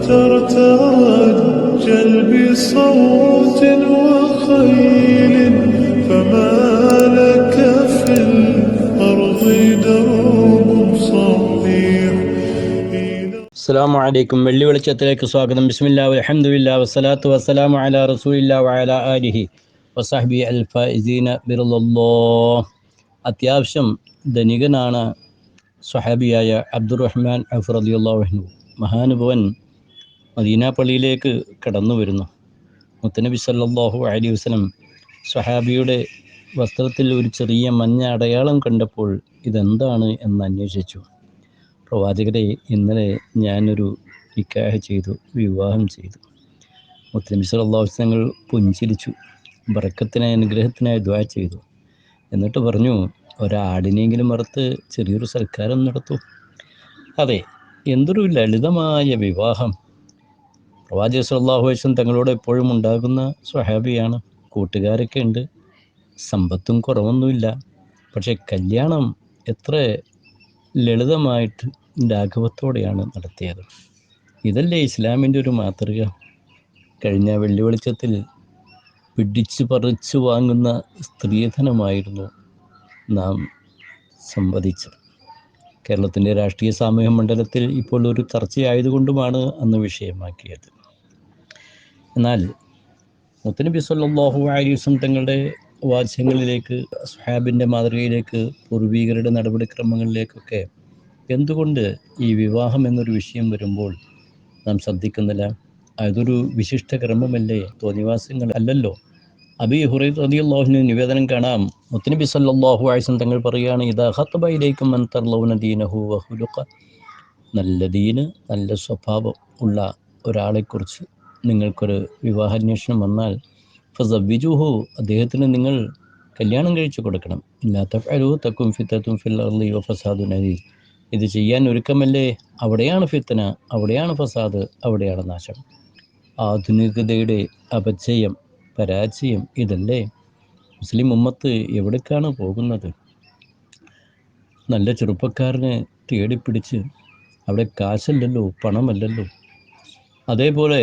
ترتجل بصوت وخيل فما لك في الأرض درب صحيح. അസ്സലാമു അലൈക്കും. വെള്ളി വെളിച്ചത്തിലേക്ക് സ്വാഗതം. ബിസ്മില്ലാഹി വൽഹംദുലില്ലാഹി വസ്സലാത്തു വസ്സലാമു അലാ റസൂലില്ലാഹി വഅലാ ആലിഹി വസഹ്ബിഹി അൽ ഫായിസീന ബിറളില്ലാഹ്. അത്യാവശ്യം ധനികനാണ് സ്വഹാബിയായ അബ്ദുറഹ്മാൻ ഔഫ് റളിയല്ലാഹു അൻഹു. മഹാനുഭവൻ മദീന പള്ളിയിലേക്ക് കടന്നു വരുന്നു. മുത്തനബി സല്ലല്ലാഹു അലൈഹി വസല്ലം സ്വഹാബിയുടെ വസ്ത്രത്തിൽ ഒരു ചെറിയ മഞ്ഞ അടയാളം കണ്ടപ്പോൾ ഇതെന്താണ് എന്ന് അന്വേഷിച്ചു. പ്രവാചകരെ, ഇന്നലെ ഞാനൊരു നിക്കാഹ് ചെയ്തു, വിവാഹം ചെയ്തു. മുത്തനബി സല്ലല്ലാഹു അലൈഹി വസല്ലം പുഞ്ചിരിച്ചു, ബറക്കത്തിനായി അനുഗ്രഹത്തിനായി ദുആ ചെയ്തു. എന്നിട്ട് പറഞ്ഞു, ഒരാടിനെങ്കിലും വറുത്ത് ചെറിയൊരു സൽക്കാരം നടത്തൂ. അതെ, എന്തൊരു ലളിതമായ വിവാഹം! പ്രവാചകർ സല്ലല്ലാഹു അലൈഹി വസല്ലം തങ്ങളോട് എപ്പോഴും ഉണ്ടാകുന്ന സ്വഹാബിയാണ്. കൂട്ടുകാരൊക്കെ ഉണ്ട്, സമ്പത്തും കുറവൊന്നുമില്ല. പക്ഷേ കല്യാണം എത്ര ലളിതമായിട്ട് ലാഘവത്തോടെയാണ് നടത്തിയത്. ഇതല്ലേ ഇസ്ലാമിൻ്റെ ഒരു മാതൃക? കഴിഞ്ഞ വെള്ളി വെളിച്ചത്തിൽ പിടിച്ചു പറിച്ചു വാങ്ങുന്ന സ്ത്രീധനമായിരുന്നു നാം സംവദിച്ചത്. കേരളത്തിൻ്റെ രാഷ്ട്രീയ സാമൂഹ്യ മണ്ഡലത്തിൽ ഇപ്പോൾ ഒരു ചർച്ചയായതുകൊണ്ടുമാണ് അന്ന് വിഷയമാക്കിയത്. എന്നാൽ മുത്തനബി സല്ലല്ലാഹു അലൈഹി വസല്ലം തങ്ങളുടെ വാചകങ്ങളിലേക്ക്, സ്വഹാബിൻ്റെ മാതൃകയിലേക്ക്, പൂർവീകരുടെ നടപടിക്രമങ്ങളിലേക്കൊക്കെ എന്തുകൊണ്ട് ഈ വിവാഹം എന്നൊരു വിഷയം വരുമ്പോൾ നാം ശ്രദ്ധിക്കുന്നില്ല? അതൊരു വിശിഷ്ട കർമ്മമല്ലേ, തോന്നിവാസങ്ങൾ അല്ലല്ലോ. അബീ ഹുറൈറ റളിയല്ലാഹു അൻഹു നിവേദനം കാണാം. മുത്തനബി സല്ലല്ലാഹു അലൈഹി വസല്ലം തങ്ങൾ പറയുകയാണ്, ഇദാ ഖതബ ഇലൈക്കും മൻ തർളൗന ദീനഹു വഖുലുഖ. നല്ല ദീന്, നല്ല സ്വഭാവം ഉള്ള ഒരാളെക്കുറിച്ച് നിങ്ങൾക്കൊരു വിവാഹാന്വേഷണം വന്നാൽ ഫസവ്വിജൂഹു, അദ്ദേഹത്തിന് നിങ്ങൾ കല്യാണം കഴിച്ചു കൊടുക്കണം. ഇല്ലാ തഫ്അലൂ തകുൻ ഫിത്നത്തുൻ ഫിൽ അർളി വഫസാദുൻ അലീം. ഇത് ചെയ്യാൻ ഒരുക്കമല്ലേ, അവിടെയാണ് ഫിത്ന, അവിടെയാണ് ഫസാദ്, അവിടെയാണ് നാശം. ആധുനികതയുടെ അപജയം, പരാജയം ഇതല്ലേ? മുസ്ലിം ഉമ്മത്ത് എവിടേക്കാണ് പോകുന്നത്? നല്ല ചെറുപ്പക്കാരനെ തേടിപ്പിടിച്ച്, അവിടെ കാശല്ലല്ലോ, പണമല്ലല്ലോ. അതേപോലെ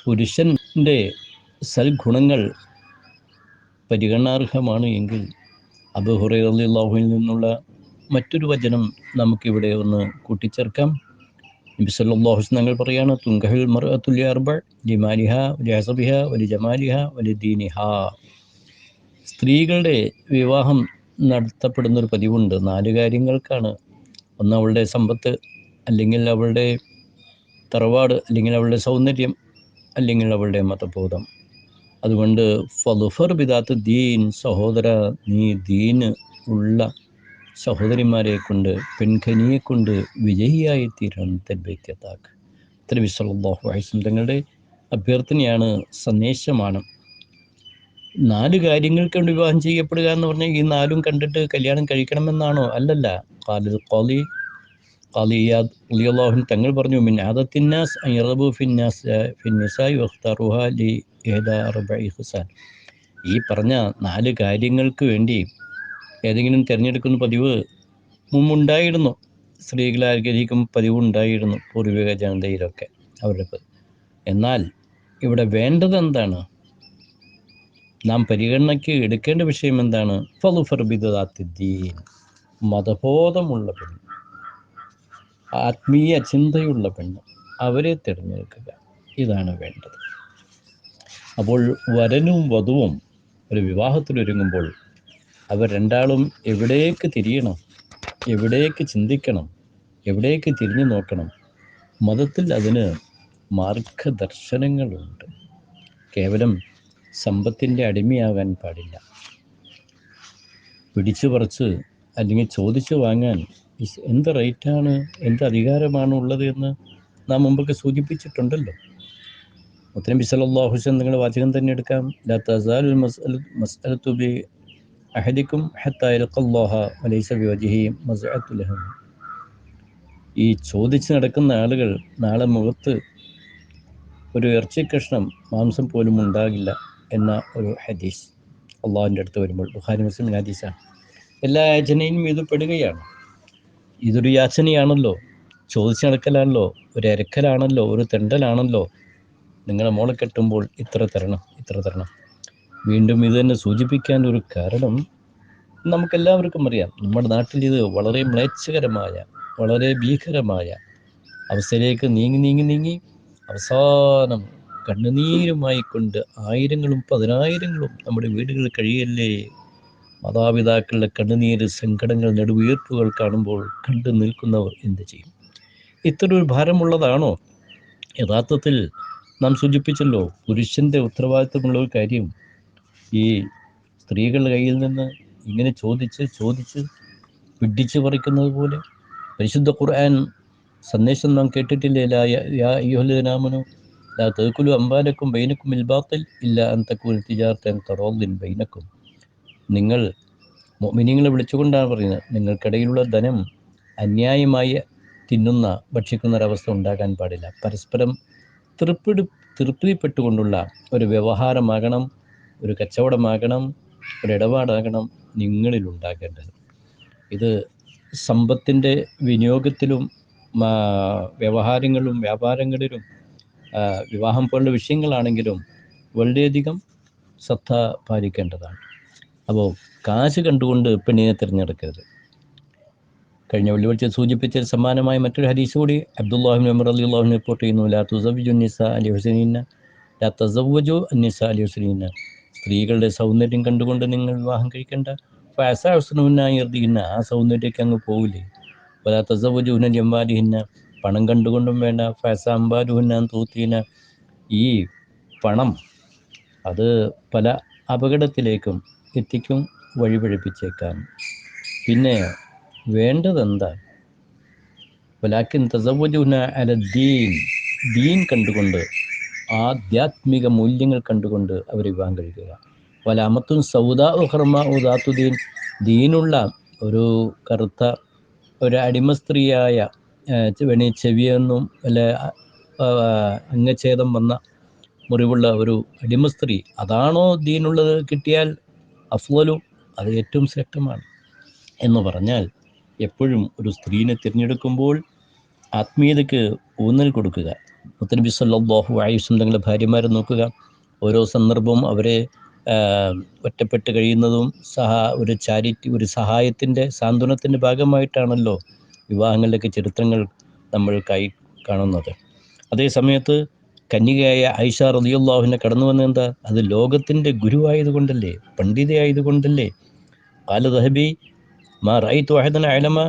പുരുഷൻ്റെ സൽഗുണങ്ങൾ പരിഗണനാർഹമാണ് എങ്കിൽ അബൂ ഹുറൈറ റളിയല്ലാഹു അൻഹുവിൽ നിന്നുള്ള മറ്റൊരു വചനം നമുക്കിവിടെ ഒന്ന് കൂട്ടിച്ചേർക്കാം. നബി സല്ലല്ലാഹു അലൈഹി വസല്ലം പറയാണ്, തുൻകഹുൽ മർഅതു ലിഅർബഅ ലിമാലിഹാ വലിഹസബിഹാ വലിജമാലിഹാ വലിദീനിഹാ. സ്ത്രീകളുടെ വിവാഹം നടത്തപ്പെടുന്നൊരു പതിവുണ്ട് 4 കാര്യങ്ങൾക്കാണ്. ഒന്ന് അവളുടെ സമ്പത്ത്, അല്ലെങ്കിൽ അവളുടെ തറവാട്, അല്ലെങ്കിൽ അവളുടെ സൗന്ദര്യം, അല്ലെങ്കിൽ അവളുടെ മതബോധം. അതുകൊണ്ട് ഫളുഫർ ബിദാത്ത് ദീൻ, സഹോദര, നീ ദീന് ഉള്ള സഹോദരിമാരെ കൊണ്ട്, പെൺകനിയെ കൊണ്ട് വിജയിയായി തീരണം. തെബൈത്യത്താക്ക്. നബി സല്ലല്ലാഹു അലൈഹി വസല്ലം തങ്ങളുടെ അഭ്യർത്ഥനയാണ്, സന്ദേശമാണ്. 4 കാര്യങ്ങൾക്ക് വേണ്ടി വിവാഹം ചെയ്യപ്പെടുക എന്ന് പറഞ്ഞാൽ ഈ 4ഉം കണ്ടിട്ട് കല്യാണം കഴിക്കണമെന്നാണോ? അല്ലല്ല. ഖാലി ഇയാദ് റളിയല്ലാഹു അൻഹു തങ്ങൾ പറഞ്ഞു, മിൻ ആദത്തിന്നാസ് അൻ യർഗബു ഫിന്നിസാഇ വഖ്താറുഹാ ലി ഇഹ്ദാ അർബഇ ഖിസാൽ. ഈ പറഞ്ഞ 4 കാര്യങ്ങൾക്ക് വേണ്ടി ഏതെങ്കിലും തിരഞ്ഞെടുക്കുന്ന പതിവ് മുമ്പുണ്ടായിരുന്നു. സ്ത്രീകളെ ആഗ്രഹിക്കും പതിവുണ്ടായിരുന്നു പൂർവിക ജനതയിലൊക്കെ അവരുടെ. എന്നാൽ ഇവിടെ വേണ്ടത് എന്താണ്? നാം പരിഗണനയ്ക്ക് എടുക്കേണ്ട വിഷയം എന്താണ്? ഫളുഫർ ബിദാത്തി ദീൻ, മതബോധമുള്ള പെണ്ണ്, ആത്മീയ ചിന്തയുള്ള പെണ്ണ്, അവരെ തിരഞ്ഞെടുക്കുക. ഇതാണ് വേണ്ടത്. അപ്പോൾ വരനും വധുവും ഒരു വിവാഹത്തിലൊരുങ്ങുമ്പോൾ അവർ രണ്ടാളും എവിടേക്ക് തിരിയണം, എവിടേക്ക് ചിന്തിക്കണം, എവിടേക്ക് തിരിഞ്ഞു നോക്കണം? മതത്തിൽ അതിന് മാർഗദർശനങ്ങളുണ്ട്. കേവലം സമ്പത്തിൻ്റെ അടിമയാകാൻ പാടില്ല. പിടിച്ചു പറിച്ച് അല്ലെങ്കിൽ ചോദിച്ചു വാങ്ങാൻ എന്ത് റേറ്റാണ്, എന്ത് അധികാരമാണ് ഉള്ളത് എന്ന് നാം മുമ്പൊക്കെ സൂചിപ്പിച്ചിട്ടുണ്ടല്ലോ. മുത്തനബി സല്ലല്ലാഹു അലൈഹി വസല്ലം നിങ്ങളുടെ വാചകം തന്നെ എടുക്കാം. ലാ തസാലുൽ മസ്അലതു ബി അഹദിക്കും ഹത്താ യൽഖല്ലാഹ വലൈസ ബിവജ്ഹിഹി മസ്അഅതു ലഹം. ഈ ചോദിച്ച് നടക്കുന്ന ആളുകൾ നാളെ മുഖത്ത് ഒരു ഇറച്ചി കഷ്ണം മാംസം പോലും ഉണ്ടാകില്ല എന്ന ഒരു ഹദീസ് അള്ളാഹുവിൻ്റെ അടുത്ത് വരുമ്പോൾ, ബുഖാരി മുസ്ലിം ഹദീസാണ്. എല്ലാ യാചനയും ഇത് പെടുകയാണ്. ഇതൊരു യാചനയാണല്ലോ. ചോദിച്ചു നടക്കലാണല്ലോ, ഒരു എരക്കലാണല്ലോ, ഒരു തെണ്ടലാണല്ലോ. നിങ്ങളെ മോളെ കെട്ടുമ്പോൾ ഇത്ര തരണം. വീണ്ടും ഇത് തന്നെ സൂചിപ്പിക്കാൻ ഒരു കാരണം നമുക്കെല്ലാവർക്കും അറിയാം. നമ്മുടെ നാട്ടിൽ ഇത് വളരെ മ്ലേച്ഛകരമായ, വളരെ ഭീകരമായ അവസ്ഥയിലേക്ക് നീങ്ങി അവസാനം കണ്ണുനീരുമായി കൊണ്ട് ആയിരങ്ങളും പതിനായിരങ്ങളും നമ്മുടെ വീടുകളിൽ കഴിയല്ലേ. മാതാപിതാക്കളുടെ കണ്ണുനീര്, സങ്കടങ്ങൾ, നെടുവീർപ്പുകൾ കാണുമ്പോൾ കണ്ടു നിൽക്കുന്നവർ എന്ത് ചെയ്യും? ഇത്രയൊരു ഭാരമുള്ളതാണോ? യഥാർത്ഥത്തിൽ നാം സൂചിപ്പിച്ചല്ലോ, പുരുഷൻ്റെ ഉത്തരവാദിത്വമുള്ള ഒരു കാര്യം ഈ സ്ത്രീകളുടെ കയ്യിൽ നിന്ന് ഇങ്ങനെ ചോദിച്ച് പിടിച്ചു പറിക്കുന്നത് പോലെ. പരിശുദ്ധ ഖുർആൻ സന്ദേശം നാം കേട്ടിട്ടില്ലേ? യാ അയ്യുഹല്ലദീന ആമനൂ ലാ തഅകുലു അംവാലക്കും ബൈനക്കും ബിൽ ബാത്തിൽ ഇല്ലാ അൻ തകൂന തിജാറതൻ തറാദിൻ ബൈനക്കും. നിങ്ങൾ മുഅ്മിനീങ്ങളെ വിളിച്ചുകൊണ്ടാണ് പറയുന്നത്, നിങ്ങൾക്കിടയിലുള്ള ധനം അന്യായമായി ഭക്ഷിക്കുന്ന ഒരവസ്ഥ ഉണ്ടാകാൻ പാടില്ല. പരസ്പരം തൃപ്തിപ്പെട്ടുകൊണ്ടുള്ള ഒരു വ്യവഹാരമാകണം, ഒരു കച്ചവടമാകണം, ഒരു ഇടപാടാകണം നിങ്ങളിലുണ്ടാകേണ്ടത്. ഇത് സമ്പത്തിൻ്റെ വിനിയോഗത്തിലും വ്യവഹാരങ്ങളിലും വ്യാപാരങ്ങളിലും വിവാഹം പോലുള്ള വിഷയങ്ങളാണെങ്കിലും വളരെയധികം ശ്രദ്ധ പാലിക്കേണ്ടതാണ്. അപ്പോൾ കാശ് കണ്ടുകൊണ്ട് പെണ്ണിനെ തിരഞ്ഞെടുക്കരുത്. കഴിഞ്ഞ വെള്ളിയാഴ്ച സൂചിപ്പിച്ച സമാനമായ മറ്റൊരു ഹദീസ് കൂടി അബ്ദുല്ലാഹി ഇബ്നു ഉമർ റളിയല്ലാഹു അൻഹു റിപ്പോർട്ട് ചെയ്യുന്നു. ലാ തുസവ്വിജു നിസാ ലിഹുസ്നിഹിന്ന ലാ തസവ്വജു അന്നിസാ ലിഹുസ്നിഹിന്ന. സ്ത്രീകളുടെ സൗന്ദര്യം കണ്ടുകൊണ്ട് നിങ്ങൾ വിവാഹം കഴിക്കേണ്ട. ഫഅസാ ഹുസ്നുഹുന്ന യർദിഹിന്ന. ആ സൗന്ദര്യമൊക്കെ അങ്ങ് പോവില്ലേ. വലാ തസവ്വജുഹുന്ന ലിഅംവാലിഹിന്ന. പണം കണ്ടുകൊണ്ടും വേണ്ട. ഫഅസാ അംവാലുഹുന്ന അൻ തൂത്തിന. ഈ പണം അത് പല അപകടത്തിലേക്കും എത്തിക്കും, വഴിപഴിപ്പിച്ചേക്കാം. പിന്നെ വേണ്ടതെന്താ? വലാക്കിൻ തസവ്വജുഹുന്ന അല ദീൻ കണ്ടുകൊണ്ട്, ആധ്യാത്മിക മൂല്യങ്ങൾ കണ്ടുകൊണ്ട് അവർ വിവാഹം കഴിക്കുക. വല അമത്തുൻ സൗദാ ഉഹർമാ ഉദാത്തു ദീൻ. ദീനുള്ള ഒരു കറുത്ത ഒരു അടിമ സ്ത്രീയായ ചെവിയൊന്നും അല്ല അംഗച്ഛേദം വന്ന മുറിവുള്ള ഒരു അടിമ സ്ത്രീ, അതാണോ ദീനുള്ളത് കിട്ടിയാൽ അഫ്ളലു, അത് ഏറ്റവും ശ്രേഷ്ഠമാണ്. എന്ന് പറഞ്ഞാൽ എപ്പോഴും ഒരു സ്ത്രീനെ തിരഞ്ഞെടുക്കുമ്പോൾ ആത്മീയതയ്ക്ക് ഊന്നൽ കൊടുക്കുക. മുത്തനബി സല്ലല്ലാഹു അലൈഹി വസല്ലം തങ്ങളുടെ ഭാര്യമാരെ നോക്കുക. ഓരോ സന്ദർഭവും അവരെ ഒറ്റപ്പെട്ട് കഴിയുന്നതും ഒരു ചാരിറ്റി, ഒരു സഹായത്തിൻ്റെ, സാന്ത്വനത്തിൻ്റെ ഭാഗമായിട്ടാണല്ലോ വിവാഹങ്ങളിലൊക്കെ ചരിത്രങ്ങൾ നമ്മൾ കാണുന്നത്. അതേ സമയത്ത് കന്യകയായ ആയിഷ റളിയല്ലാഹു അൻഹ കടന്നു വന്നെന്താ? അത് ലോകത്തിൻ്റെ ഗുരുവായതുകൊണ്ടല്ലേ, പണ്ഡിതയായതുകൊണ്ടല്ലേ. ഖാല ദഹബി മാ റഅയ്തു അഹദൻ അഅലമ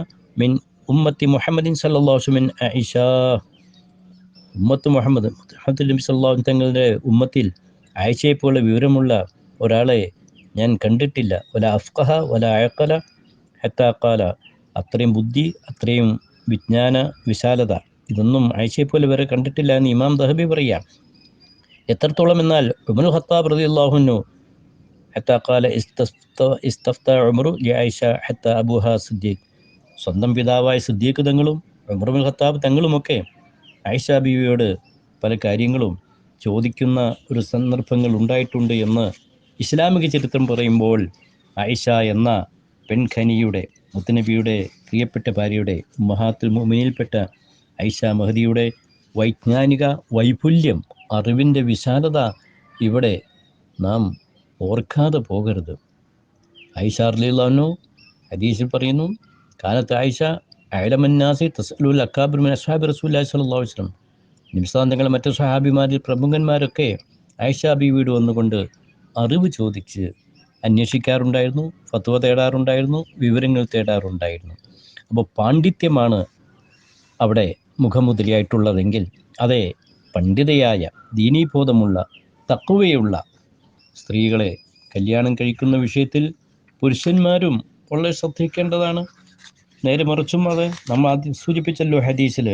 മിൻ ഉമ്മത്തി മുഹമ്മദിൻ സല്ലല്ലാഹു അലൈഹി വസല്ലം ആയിഷ. ഉമ്മത്ത് മുഹമ്മദ് നബി സല്ലല്ലാഹു അലൈഹി തങ്ങളുടെ ഉമ്മത്തിൽ ആയിഷയെ പോലെ വിവരമുള്ള ഒരാളെ ഞാൻ കണ്ടിട്ടില്ല. വല അഫ്ഖഹ വല അഅഖല ഹത്താ ഖാല. അത്രയും ബുദ്ധി, അത്രയും വിജ്ഞാന വിശാലത, ഇതൊന്നും ആയിഷയെ പോലെ വരെ കണ്ടിട്ടില്ല എന്ന് ഇമാം ദഹബി പറയാം. എത്രത്തോളം എന്നാൽ ഉമറുൽ ഖത്താബ് റളിയല്ലാഹു അൻഹു ഹത്താ ഖാല ഇസ്തഫ്ത ഉമറു ലിആയിഷ ഹത്താ അബൂഹാ സിദ്ദീഖ്. സ്വന്തം പിതാവായ സിദ്ദീഖ് തങ്ങളും ഉമറുൽ ഖത്താബ് തങ്ങളുമൊക്കെ ആയിഷ ബീവിയോട് പല കാര്യങ്ങളും ചോദിക്കുന്ന ഒരു സന്ദർഭങ്ങൾ ഉണ്ടായിട്ടുണ്ട് എന്ന് ഇസ്ലാമിക ചരിത്രം പറയുമ്പോൾ, ആയിഷ എന്ന പെൺഖനിയുടെ, മുത്തനബിയുടെ പ്രിയപ്പെട്ട ഭാര്യയുടെ, ഉമ്മഹാത്തുൽ മുഅ്മിനീൽപ്പെട്ട ആയിഷ മഹദിയുടെ വൈജ്ഞാനിക വൈപുല്യം, അറിവിൻ്റെ വിശാലത ഇവിടെ നാം ഓർക്കാതെ പോകരുത്. ആയിഷ റളിയല്ലാഹു അൻഹു ഹദീസിൽ പറയുന്നു, കാലത്ത് ആയിഷ അഅലമന്നാസി തസ്അലുൽ അക്കാബിർ മിൻ അസ്ഹാബി റസൂലുള്ളാഹി സ്വല്ലല്ലാഹു അലൈഹി വസല്ലം. നബി തങ്ങളുടെ മറ്റു സ്വഹാബിമാരിൽ പ്രമുഖന്മാരൊക്കെ ആയിഷ ബീവിയോട് വന്നുകൊണ്ട് അറിവ് ചോദിച്ച് അന്വേഷിക്കാറുണ്ടായിരുന്നു, ഫത്വ തേടാറുണ്ടായിരുന്നു, വിവരങ്ങൾ തേടാറുണ്ടായിരുന്നു. അപ്പോൾ പാണ്ഡിത്യമാണ് അവിടെ മുഖമുദ്രയായിട്ടുള്ളതെങ്കിൽ, അതേ പണ്ഡിതയായ, ദീനീബോധമുള്ള, തഖ്വയുള്ള സ്ത്രീകളെ കല്യാണം കഴിക്കുന്ന വിഷയത്തിൽ പുരുഷന്മാരും വളരെ ശ്രദ്ധിക്കേണ്ടതാണ്. നേരെ മറിച്ചും അത് നമ്മൾ ആദ്യം സൂചിപ്പിച്ചല്ലോ ഹദീസിൽ,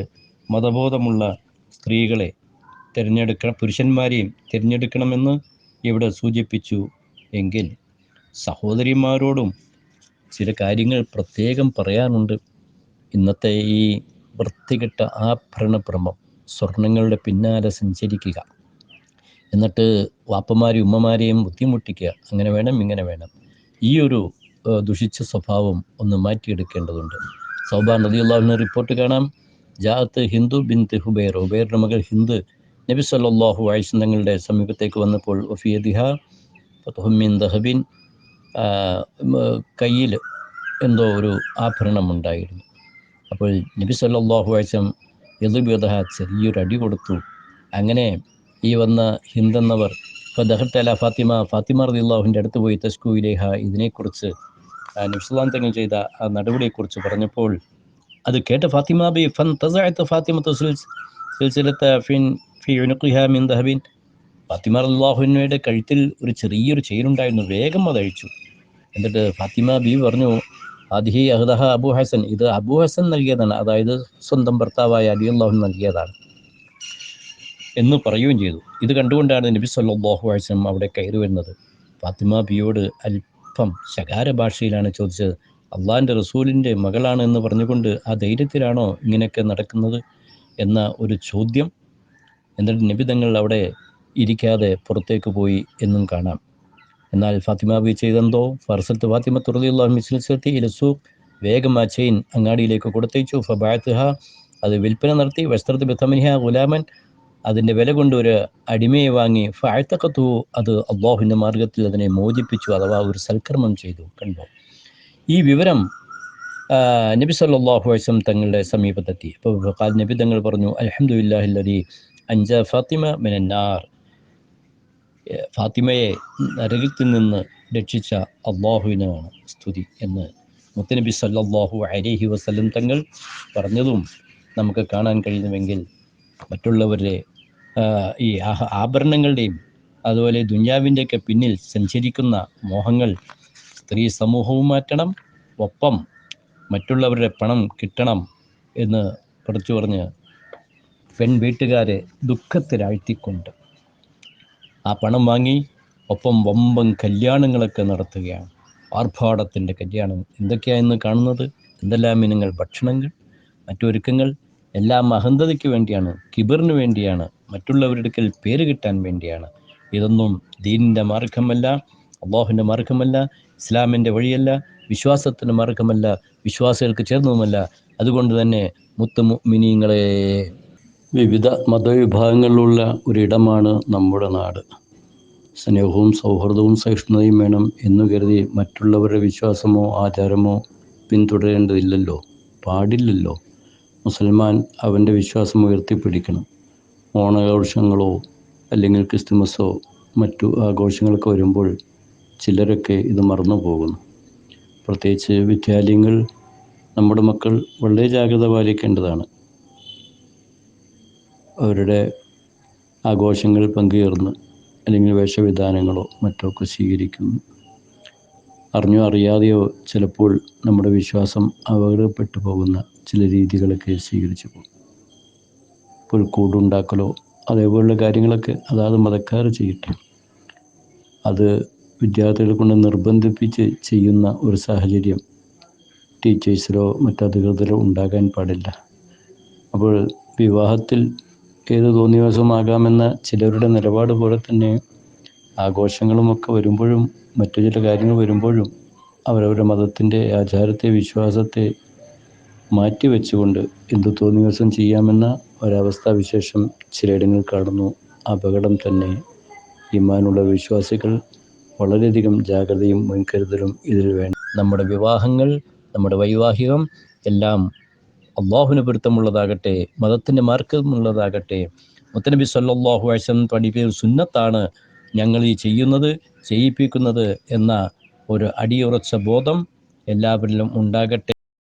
മതബോധമുള്ള സ്ത്രീകളെ പുരുഷന്മാരെയും തിരഞ്ഞെടുക്കണമെന്ന് ഇവിടെ സൂചിപ്പിച്ചു. എങ്കിൽ സഹോദരിമാരോടും ചില കാര്യങ്ങൾ പ്രത്യേകം പറയാനുണ്ട്. ഇന്നത്തെ ഈ വൃത്തികെട്ട ആഭരണഭ്രമം, സ്വർണങ്ങളുടെ പിന്നാലെ സഞ്ചരിക്കുക, എന്നിട്ട് വാപ്പമാരെയും ഉമ്മമാരെയും ബുദ്ധിമുട്ടിക്കുക, അങ്ങനെ വേണം ഇങ്ങനെ വേണം, ഈ ഒരു ദുഷിച്ച സ്വഭാവം ഒന്ന് മാറ്റിയെടുക്കേണ്ടതുണ്ട്. സൗബാൻ റളിയല്ലാഹു അൻഹു റിപ്പോർട്ട് കാണാം, ജാഅത്ത് ഹിന്ദു ബിൻത് ഹുബൈർ, ഹുബൈറിൻ്റെ മകൾ ഹിന്ദ് നബി സല്ലല്ലാഹു അലൈഹി വസല്ലം തങ്ങളുടെ സമീപത്തേക്ക് വന്നപ്പോൾ വഫിയദിഹ ഫത്ഹും മിൻ ദഹബിൻ, കയ്യിൽ എന്തോ ഒരു ആഭരണമുണ്ടായിരുന്നു. അപ്പോൾ നബി സല്ലല്ലാഹു അലൈഹി വസല്ലം യദ്ബിദഹ, ചെറിയൊരു അടി കൊടുത്തു. അങ്ങനെ ഈ വന്ന ഹിന്ദെന്നവർ ദഹത്തല ഫാത്തിമ, ഫാത്തിമ റളിയല്ലാഹുവിൻ്റെ അടുത്ത് പോയി തസ്കു ഇലൈഹ, ഇതിനെക്കുറിച്ച് നബി സല്ലല്ലാഹു അലൈഹി തങ്ങൾ ചെയ്ത ആ നടപടിയെക്കുറിച്ച് പറഞ്ഞപ്പോൾ അത് കേട്ട ഫാത്തിമ ബി ഫൻ തസഅത്ത് ഫാത്തിമത്തു സിൽസിലത ഫി ഉനുഖിഹ മിൻ ദഹബിൻ, ഫാത്തിമ റളിയല്ലാഹുവിൻ്റെ കഴുത്തിൽ ഒരു ചെറിയൊരു ചെയിനുണ്ടായിരുന്നു, വേഗം അതഴിച്ചു. എന്നിട്ട് ഫാത്തിമ ബി പറഞ്ഞു, ആദിഹി അഹ്ദഹ അബു ഹസൻ, ഇത് അബു ഹസൻ നൽകിയതാണ്, അതായത് സ്വന്തം ഭർത്താവായ അലി അള്ളാഹു നൽകിയതാണ് എന്ന് പറയുകയും ചെയ്തു. ഇത് കണ്ടുകൊണ്ടാണ് നബി സല്ലല്ലാഹു അലൈഹി വസല്ലം അവിടെ കയറി വരുന്നത്. ഫാത്തിമ ബിയോട് അല്പം ശകാര ഭാഷയിലാണ് ചോദിച്ചത്, അള്ളാഹിൻ്റെ റസൂലിൻ്റെ മകളാണ് എന്ന് പറഞ്ഞുകൊണ്ട് ആ ധൈര്യത്തിലാണോ ഇങ്ങനെയൊക്കെ നടക്കുന്നത് എന്ന ഒരു ചോദ്യം. എന്നിട്ട് നബി തങ്ങൾ അവിടെ ഇരിക്കാതെ പുറത്തേക്ക് പോയി എന്നും കാണാം. എന്നാൽ ഫാത്തിമ ബി ചെയ്തെന്തോ, ഫർസത്ത് ഫാത്തിമ റളിയല്ലാഹു മിസ്ലത്തി ഇലസൂഖ്, വേഗം ആ ചെയിൻ അങ്ങാടിയിലേക്ക് കൊടുത്തയച്ചു. ഫബഅത്ഹ, അത് വിൽപ്പന നടത്തി. വസ്ത്രത്ത് ബിതമനിഹ ഗുലാമൻ, അതിൻ്റെ വില കൊണ്ട് ഒരു അടിമയെ വാങ്ങി. ഫഅതഖതു, അത് അള്ളാഹുവിൻ്റെ മാർഗത്തിൽ അതിനെ മോചിപ്പിച്ചു, അഥവാ ഒരു സൽക്കർമ്മം ചെയ്തു. കണ്ടോ, ഈ വിവരം നബി സല്ലല്ലാഹു അലൈഹി വസല്ലം തങ്ങളുടെ സമീപത്തെത്തി. അപ്പോൾ നബി തങ്ങൾ പറഞ്ഞു, അൽഹംദുലില്ലാഹില്ലദീ അൻജ ഫാത്തിമ മിനന്നാർ, ഫാത്തിമയെ നരകത്തിൽ നിന്ന് രക്ഷിച്ച അള്ളാഹുവിനാണ് സ്തുതി എന്ന് മുത്തനബി സല്ലല്ലാഹു അലൈഹി വസല്ലം തങ്ങൾ പറഞ്ഞതും നമുക്ക് കാണാൻ കഴിയുന്നുവെങ്കിൽ, മറ്റുള്ളവരുടെ ഈ ആഭരണങ്ങളുടെയും അതുപോലെ ദുനിയാവിൻ്റെയൊക്കെ പിന്നിൽ സഞ്ചരിക്കുന്ന മോഹങ്ങൾ സ്ത്രീ സമൂഹവും മാറ്റണം, ഒപ്പം മറ്റുള്ളവരുടെ പണം കിട്ടണം എന്ന് പറഞ്ഞ് പെൺ വീട്ടുകാരെ ദുഃഖത്തിലാഴ്ത്തിക്കൊണ്ട് ആ പണം വാങ്ങി ഒപ്പം വമ്പൻ കല്യാണങ്ങളൊക്കെ നടത്തുകയാണ്. ആർഭാടത്തിൻ്റെ കല്യാണം എന്തൊക്കെയാണെന്ന് കാണുന്നത്, എന്തെല്ലാം ഇനങ്ങൾ ഭക്ഷണങ്ങൾ, മറ്റൊരുക്കങ്ങൾ, എല്ലാം അഹന്തതയ്ക്ക് വേണ്ടിയാണ്, കിബറിന് വേണ്ടിയാണ്, മറ്റുള്ളവരുടെ അടുക്കൽ പേര് കിട്ടാൻ വേണ്ടിയാണ്. ഇതൊന്നും ദീനിൻ്റെ മാർഗമല്ല, അള്ളാഹുവിൻ്റെ മാർഗമല്ല, ഇസ്ലാമിൻ്റെ വഴിയല്ല, വിശ്വാസത്തിൻ്റെ മാർഗമല്ല, വിശ്വാസികൾക്ക് ചേർന്നതുമല്ല. അതുകൊണ്ട് തന്നെ മുഅ്മിനീങ്ങളെ, വിവിധ മതവിഭാഗങ്ങളിലുള്ള ഒരിടമാണ് നമ്മുടെ നാട്. സ്നേഹവും സൗഹൃദവും സഹിഷ്ണുതയും വേണം എന്നു കരുതി മറ്റുള്ളവരുടെ വിശ്വാസമോ ആചാരമോ പിന്തുടരേണ്ടതില്ലല്ലോ, പാടില്ലല്ലോ. മുസൽമാൻ അവൻ്റെ വിശ്വാസം ഉയർത്തിപ്പിടിക്കണം. ഓണാഘോഷങ്ങളോ അല്ലെങ്കിൽ ക്രിസ്തുമസോ മറ്റു ആഘോഷങ്ങളൊക്കെ വരുമ്പോൾ ചിലരൊക്കെ ഇത് മറന്നു പോകുന്നു. പ്രത്യേകിച്ച് വിദ്യാലയങ്ങൾ, നമ്മുടെ മക്കൾ വളരെ ജാഗ്രത പാലിക്കേണ്ടതാണ്. അവരുടെ ആഘോഷങ്ങൾ പങ്കുചേർന്ന് അല്ലെങ്കിൽ വേഷവിധാനങ്ങളോ മറ്റോ ഒക്കെ സ്വീകരിക്കുന്നു. അറിഞ്ഞോ അറിയാതെയോ ചിലപ്പോൾ നമ്മുടെ വിശ്വാസം അപകടപ്പെട്ടു പോകുന്ന ചില രീതികളൊക്കെ സ്വീകരിച്ചു പോകും. പുൽക്കൂടുണ്ടാക്കലോ അതേപോലുള്ള കാര്യങ്ങളൊക്കെ അതാത് മതക്കാർ ചെയ്യട്ടെ. അത് വിദ്യാർത്ഥികളെ കൊണ്ട് നിർബന്ധിപ്പിച്ച് ചെയ്യുന്ന ഒരു സാഹചര്യം ടീച്ചേഴ്സിലോ മറ്റധികൃതരോ ഉണ്ടാകാൻ പാടില്ല. അപ്പോൾ വിവാഹത്തിൽ ഏത് തോന്നിവാസമാകാമെന്ന ചിലരുടെ നിലപാട് പോലെ തന്നെ ആഘോഷങ്ങളുമൊക്കെ വരുമ്പോഴും മറ്റു ചില കാര്യങ്ങൾ വരുമ്പോഴും അവരവരുടെ മതത്തിൻ്റെ ആചാരത്തെ, വിശ്വാസത്തെ മാറ്റിവെച്ചുകൊണ്ട് എന്ത് തോന്നിവാസം ചെയ്യാമെന്ന ഒരവസ്ഥാവിശേഷം ചിലയിടങ്ങളിൽ കാണുന്നു. അപകടം തന്നെ. ഈമാനുള്ള വിശ്വാസികൾ വളരെയധികം ജാഗ്രതയും മുൻകരുതലും ഇതിൽ വേണം. നമ്മുടെ വിവാഹങ്ങൾ, നമ്മുടെ വൈവാഹികം എല്ലാം അള്ളാഹുവിന് പൊരുത്തമുള്ളതാകട്ടെ, മതത്തിൻ്റെ മാർഗമുള്ളതാകട്ടെ. മുത്തനബി സല്ലല്ലാഹു അലൈഹി വസല്ലം പഠിപ്പിച്ച സുന്നത്താണ് ഞങ്ങൾ ഈ ചെയ്യുന്നത്, ചെയ്യിപ്പിക്കുന്നത് എന്ന ഒരു അടിയുറച്ച ബോധം എല്ലാവരിലും ഉണ്ടാകട്ടെ.